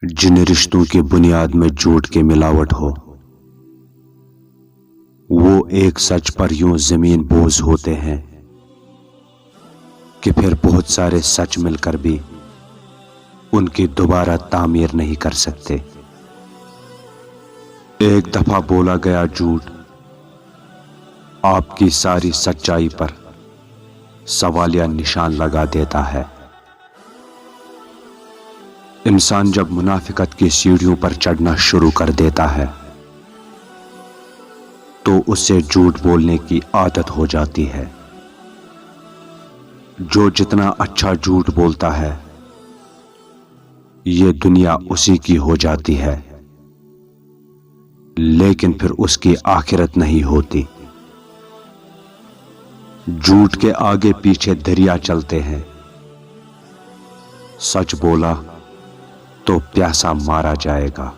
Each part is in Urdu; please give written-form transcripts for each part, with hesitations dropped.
جن رشتوں کی بنیاد میں جھوٹ کی ملاوٹ ہو وہ ایک سچ پر یوں زمین بوز ہوتے ہیں کہ پھر بہت سارے سچ مل کر بھی ان کی دوبارہ تعمیر نہیں کر سکتے۔ ایک دفعہ بولا گیا جھوٹ آپ کی ساری سچائی پر سوالیہ نشان لگا دیتا ہے۔ انسان جب منافقت کی سیڑھیوں پر چڑھنا شروع کر دیتا ہے تو اسے جھوٹ بولنے کی عادت ہو جاتی ہے۔ جو جتنا اچھا جھوٹ بولتا ہے یہ دنیا اسی کی ہو جاتی ہے، لیکن پھر اس کی آخرت نہیں ہوتی۔ جھوٹ کے آگے پیچھے دریا چلتے ہیں، سچ بولا تو پیاسا مارا جائے گا۔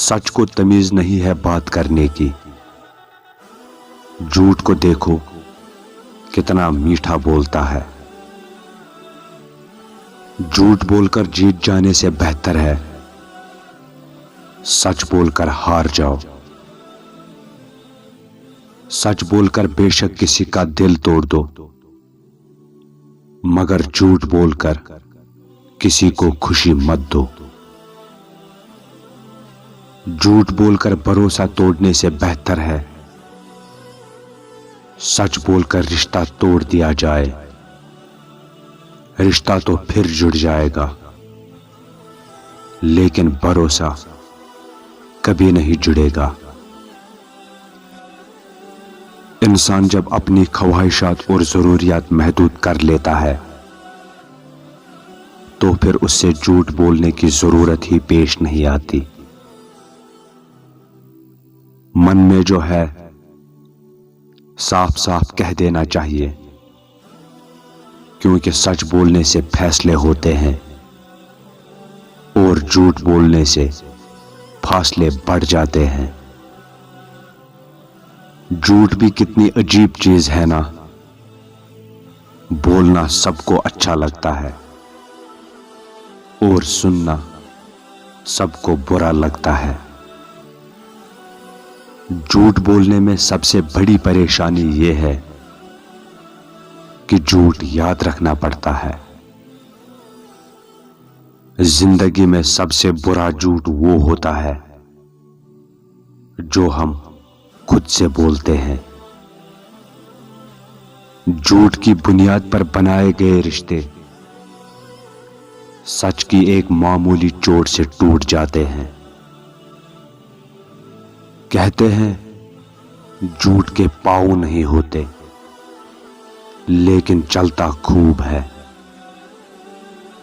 سچ کو تمیز نہیں ہے بات کرنے کی، جھوٹ کو دیکھو کتنا میٹھا بولتا ہے۔ جھوٹ بول کر جیت جانے سے بہتر ہے سچ بول کر ہار جاؤ۔ سچ بول کر بے شک کسی کا دل توڑ دو، مگر جھوٹ بول کر کسی کو خوشی مت دو۔ جھوٹ بول کر بھروسہ توڑنے سے بہتر ہے سچ بول کر رشتہ توڑ دیا جائے، رشتہ تو پھر جڑ جائے گا لیکن بھروسہ کبھی نہیں جڑے گا۔ انسان جب اپنی خواہشات اور ضروریات محدود کر لیتا ہے تو پھر اس سے جھوٹ بولنے کی ضرورت ہی پیش نہیں آتی۔ من میں جو ہے صاف صاف کہہ دینا چاہیے، کیونکہ سچ بولنے سے فیصلے ہوتے ہیں اور جھوٹ بولنے سے فاصلے بڑھ جاتے ہیں۔ جھوٹ بھی کتنی عجیب چیز ہے نا، بولنا سب کو اچھا لگتا ہے اور سننا سب کو برا لگتا ہے۔ جھوٹ بولنے میں سب سے بڑی پریشانی یہ ہے کہ جھوٹ یاد رکھنا پڑتا ہے۔ زندگی میں سب سے برا جھوٹ وہ ہوتا ہے جو ہم خود سے بولتے ہیں۔ جھوٹ کی بنیاد پر بنائے گئے رشتے سچ کی ایک معمولی چوٹ سے ٹوٹ جاتے ہیں۔ کہتے ہیں جھوٹ کے پاؤں نہیں ہوتے لیکن چلتا خوب ہے۔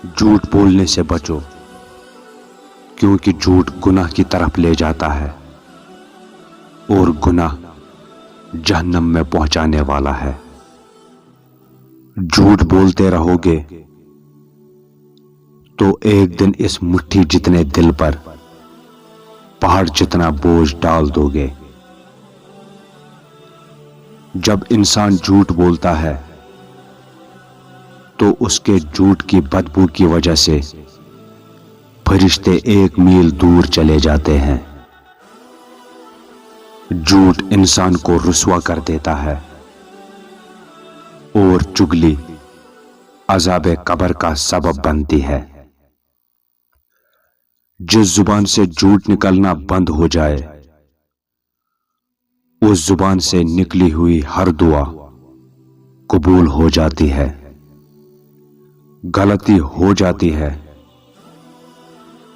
جھوٹ بولنے سے بچو، کیونکہ جھوٹ گناہ کی طرف لے جاتا ہے اور گناہ جہنم میں پہنچانے والا ہے۔ جھوٹ بولتے رہو گے تو ایک دن اس مٹھی جتنے دل پر پہاڑ جتنا بوجھ ڈال دو گے۔ جب انسان جھوٹ بولتا ہے تو اس کے جھوٹ کی بدبو کی وجہ سے فرشتے 1 میل دور چلے جاتے ہیں۔ جھوٹ انسان کو رسوا کر دیتا ہے اور چغلی عذاب قبر کا سبب بنتی ہے۔ جس زبان سے جھوٹ نکلنا بند ہو جائے اس زبان سے نکلی ہوئی ہر دعا قبول ہو جاتی ہے۔ غلطی ہو جاتی ہے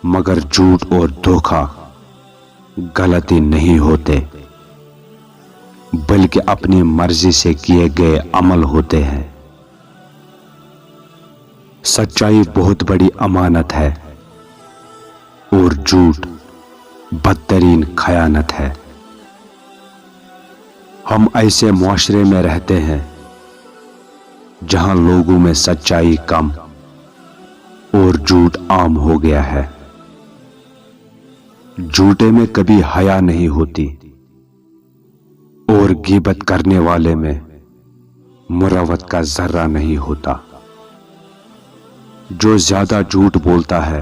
مگر جھوٹ اور دھوکہ غلطی نہیں ہوتے بلکہ اپنی مرضی سے کیے گئے عمل ہوتے ہیں۔ سچائی بہت بڑی امانت ہے اور جھوٹ بدترین خیانت ہے۔ ہم ایسے معاشرے میں رہتے ہیں جہاں لوگوں میں سچائی کم اور جھوٹ عام ہو گیا ہے۔ جھوٹے میں کبھی حیا نہیں ہوتی اور غیبت کرنے والے میں مروت کا ذرہ نہیں ہوتا۔ جو زیادہ جھوٹ بولتا ہے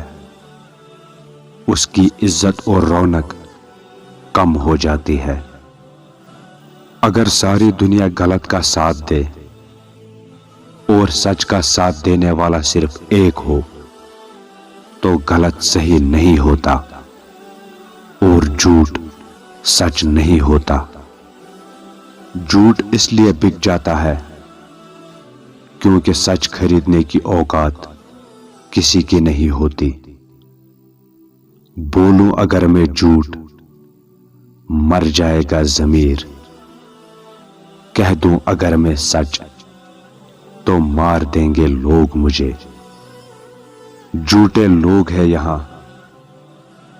اس کی عزت اور رونق کم ہو جاتی ہے۔ اگر ساری دنیا غلط کا ساتھ دے اور سچ کا ساتھ دینے والا صرف ایک ہو تو غلط صحیح نہیں ہوتا اور جھوٹ سچ نہیں ہوتا۔ جھوٹ اس لیے بک جاتا ہے کیونکہ سچ خریدنے کی اوقات کسی کی نہیں ہوتی۔ بولوں اگر میں جھوٹ مر جائے گا ضمیر، کہہ دوں اگر میں سچ تو مار دیں گے لوگ مجھے۔ جھوٹے لوگ ہیں یہاں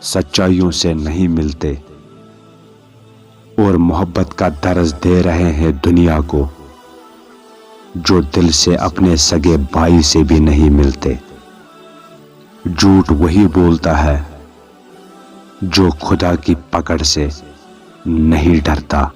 سچائیوں سے نہیں ملتے اور محبت کا درس دے رہے ہیں دنیا کو جو دل سے اپنے سگے بھائی سے بھی نہیں ملتے۔ جھوٹ وہی بولتا ہے جو خدا کی پکڑ سے نہیں ڈرتا۔